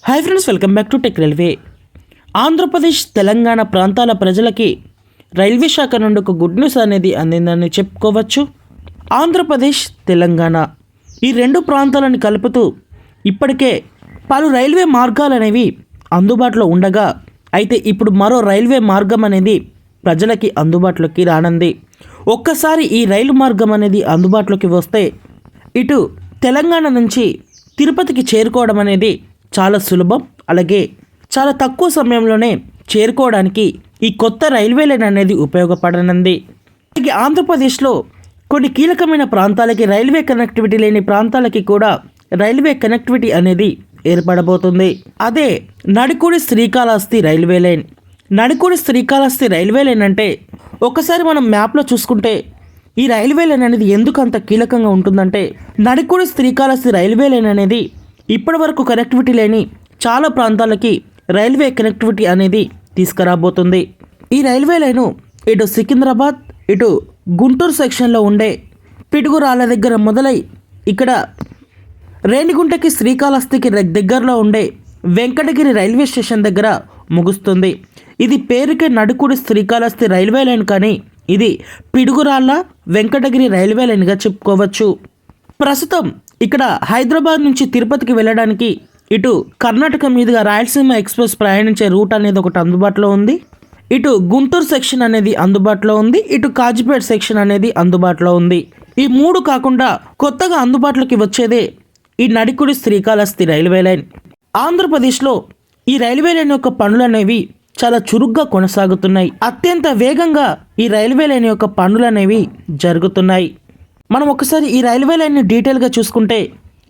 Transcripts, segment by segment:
Hi friends, welcome back to tech railway. Andhra Pradesh Telangana ప్రాంతాల ప్రజలకి railway శాఖ నుండి ఒక గుడ్ న్యూస్ అనేది అందిందని చెప్పుకోవచ్చు. ఆంధ్రప్రదేశ్ తెలంగాణ ఈ రెండు ప్రాంతాలను కలుపుతూ ఇప్పటికే పలు రైల్వే మార్గాలు అనేవి అందుబాటులో ఉండగా, అయితే ఇప్పుడు మరో రైల్వే మార్గం అనేది ప్రజలకి అందుబాటులోకి రానుంది. ఒక్కసారి ఈ రైలు మార్గం అనేది అందుబాటులోకి వస్తే ఇటు తెలంగాణ నుంచి తిరుపతికి చేరుకోవడం అనేది చాలా సులభం. అలాగే చాలా తక్కువ సమయంలోనే చేరుకోవడానికి ఈ కొత్త రైల్వే లైన్ అనేది ఉపయోగపడనుంది. అలాగే ఆంధ్రప్రదేశ్లో కొన్ని కీలకమైన ప్రాంతాలకి రైల్వే కనెక్టివిటీ లేని ప్రాంతాలకి కూడా రైల్వే కనెక్టివిటీ అనేది ఏర్పడబోతుంది. అదే Nadikudi Srikalahasti railway line. Nadikudi Srikalahasti railway line అంటే ఒకసారి మనం మ్యాప్లో చూసుకుంటే ఈ రైల్వే లైన్ అనేది ఎందుకు అంత కీలకంగా ఉంటుందంటే, నడికూడి శ్రీకాళహస్తి రైల్వే లైన్ అనేది ఇప్పటి వరకు కనెక్టివిటీ లేని చాలా ప్రాంతాలకి రైల్వే కనెక్టివిటీ అనేది తీసుకురాబోతుంది. ఈ రైల్వే లైను ఇటు సికింద్రాబాద్ ఇటు గుంటూరు సెక్షన్లో ఉండే పిడుగురాళ్ళ దగ్గర మొదలై ఇక్కడ రేణిగుంటకి శ్రీకాళహస్తికి దగ్గరలో ఉండే వెంకటగిరి రైల్వే స్టేషన్ దగ్గర ముగుస్తుంది. ఇది పేరుకే నడుకుడి శ్రీకాళహస్తి రైల్వే లైన్, కానీ ఇది పిడుగురాళ్ళ వెంకటగిరి రైల్వే లైన్గా చెప్పుకోవచ్చు. ప్రస్తుతం ఇక్కడ హైదరాబాద్ నుంచి తిరుపతికి వెళ్ళడానికి ఇటు కర్ణాటక మీదుగా రాయలసీమ ఎక్స్ప్రెస్ ప్రయాణించే రూట్ అనేది ఒకటి అందుబాటులో ఉంది. ఇటు గుంటూరు సెక్షన్ అనేది అందుబాటులో ఉంది. ఇటు కాజిపేట సెక్షన్ అనేది అందుబాటులో ఉంది. ఈ మూడు కాకుండా కొత్తగా అందుబాటులోకి వచ్చేదే ఈ నడికుడి శ్రీకాళహస్తి రైల్వే లైన్. ఆంధ్రప్రదేశ్లో ఈ రైల్వే లైన్ యొక్క పనులు అనేవి చాలా చురుగ్గా కొనసాగుతున్నాయి. అత్యంత వేగంగా ఈ రైల్వే లైన్ యొక్క పనులు అనేవి జరుగుతున్నాయి. మనం ఒకసారి ఈ రైల్వే లైన్ని డీటెయిల్గా చూసుకుంటే,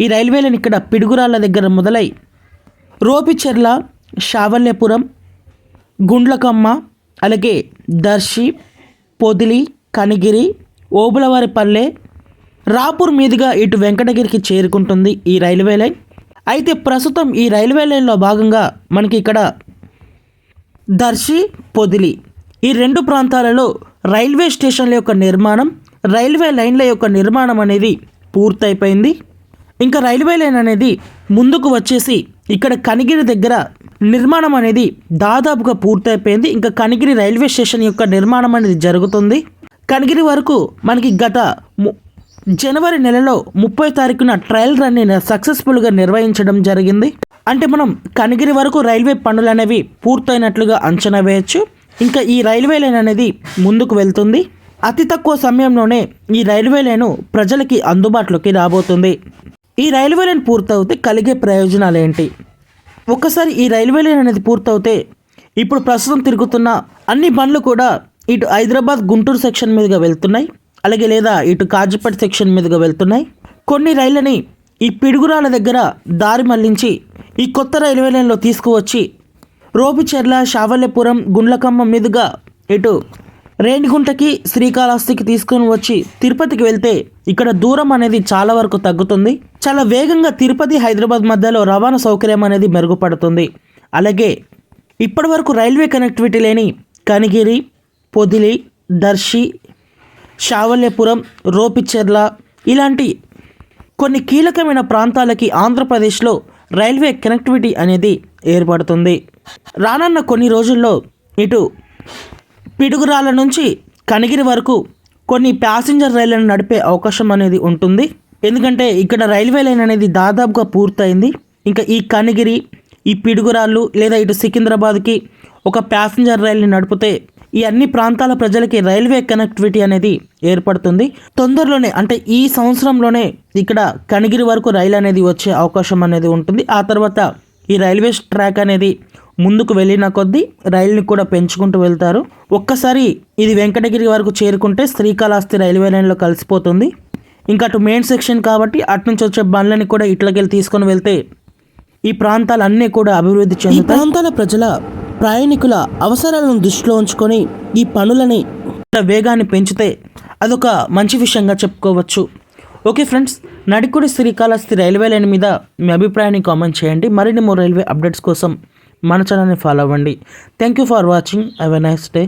ఈ రైల్వే లైన్ ఇక్కడ పిడుగురాళ్ళ దగ్గర మొదలై రోపిచెర్ల, శావల్యపురం, గుండ్లకమ్మ, అలాగే దర్శి, పొదిలి, కనిగిరి, ఓబులవారిపల్లె, రాపూర్ మీదుగా ఇటు వెంకటగిరికి చేరుకుంటుంది ఈ రైల్వే లైన్. అయితే ప్రస్తుతం ఈ రైల్వే లైన్లో భాగంగా మనకి ఇక్కడ దర్శి, పొదిలి ఈ రెండు ప్రాంతాలలో రైల్వే స్టేషన్ల యొక్క నిర్మాణం, రైల్వే లైన్ల యొక్క నిర్మాణం అనేది పూర్తయిపోయింది. ఇంకా రైల్వే లైన్ అనేది ముందుకు వచ్చేసి ఇక్కడ కనిగిరి దగ్గర నిర్మాణం అనేది దాదాపుగా పూర్తయిపోయింది. ఇంకా కనిగిరి రైల్వే స్టేషన్ యొక్క నిర్మాణం అనేది జరుగుతుంది. కనిగిరి వరకు మనకి గత జనవరి నెలలో 30వ తారీఖున ట్రయల్ రన్ని సక్సెస్ఫుల్గా నిర్వహించడం జరిగింది. అంటే మనం కనిగిరి వరకు రైల్వే పనులు అనేవి పూర్తయినట్లుగా అంచనా వేయచ్చు. ఇంకా ఈ రైల్వే లైన్ అనేది ముందుకు వెళ్తుంది. అతి తక్కువ సమయంలోనే ఈ రైల్వే లైను ప్రజలకి అందుబాటులోకి రాబోతుంది. ఈ రైల్వే లైన్ పూర్తవుతే కలిగే ప్రయోజనాలు ఏంటి? ఒక్కసారి ఈ రైల్వే లైన్ అనేది పూర్తవుతే ఇప్పుడు ప్రస్తుతం తిరుగుతున్న అన్ని బండ్లు కూడా ఇటు హైదరాబాద్ గుంటూరు సెక్షన్ మీదుగా వెళ్తున్నాయి. అలాగే లేదా ఇటు కాజిపేట సెక్షన్ మీదుగా వెళ్తున్నాయి. కొన్ని రైళ్ళని ఈ పిడుగురాల దగ్గర దారి మళ్లించి ఈ కొత్త రైల్వే లైన్లో తీసుకువచ్చి రోపిచెర్ల, శావల్యపురం, గుండ్లకమ్మ మీదుగా ఇటు రేణిగుంటకి శ్రీకాళహస్తికి తీసుకొని వచ్చి తిరుపతికి వెళ్తే ఇక్కడ దూరం అనేది చాలా వరకు తగ్గుతుంది. చాలా వేగంగా తిరుపతి, హైదరాబాద్ మధ్యలో రవాణా సౌకర్యం అనేది మెరుగుపడుతుంది. అలాగే ఇప్పటి వరకు రైల్వే కనెక్టివిటీ లేని కనిగిరి, పొదిలి, దర్శి, శావల్యపురం, రోపిచెర్ల ఇలాంటి కొన్ని కీలకమైన ప్రాంతాలకి ఆంధ్రప్రదేశ్లో రైల్వే కనెక్టివిటీ అనేది ఏర్పడుతుంది. రానున్న కొన్ని రోజుల్లో ఇటు పిడుగురాళ్ళ నుంచి కనిగిరి వరకు కొన్ని ప్యాసింజర్ రైళ్లను నడిపే అవకాశం అనేది ఉంటుంది. ఎందుకంటే ఇక్కడ రైల్వే లైన్ అనేది దాదాపుగా పూర్తయింది. ఇంకా ఈ కనిగిరి, ఈ పిడుగురాళ్ళు లేదా ఇటు సికింద్రాబాద్కి ఒక ప్యాసింజర్ రైలుని నడిపితే ఈ అన్ని ప్రాంతాల ప్రజలకి రైల్వే కనెక్టివిటీ అనేది ఏర్పడుతుంది. తొందరలోనే అంటే ఈ సంవత్సరంలోనే ఇక్కడ కనిగిరి వరకు రైలు అనేది వచ్చే అవకాశం అనేది ఉంటుంది. ఆ తర్వాత ఈ రైల్వే ట్రాక్ అనేది ముందుకు వెళ్ళిన కొద్దీ రైలుని కూడా పెంచుకుంటూ వెళ్తారు. ఒక్కసారి ఇది వెంకటగిరి వరకు చేరుకుంటే శ్రీకాళహస్తి రైల్వే లైన్లో కలిసిపోతుంది. ఇంకా అటు మెయిన్ సెక్షన్ కాబట్టి అటు నుంచి వచ్చే బండ్లని కూడా ఇట్లకెళ్ళి తీసుకొని వెళ్తే ఈ ప్రాంతాలన్నీ కూడా అభివృద్ధి చెందుతాయి. ప్రాంతాల ప్రజల ప్రయాణికుల అవసరాలను దృష్టిలో ఉంచుకొని ఈ పనులని వేగాన్ని పెంచితే అదొక మంచి విషయంగా చెప్పుకోవచ్చు. Okay friends, Nadikudi Srikalahasti railway line మీద మీ అభిప్రాయాన్ని కామెంట్ చేయండి. మరిన్ని రైల్వే అప్డేట్స్ కోసం మన ఛానల్ని ఫాలో అవ్వండి. Thank you for watching. Have a nice day.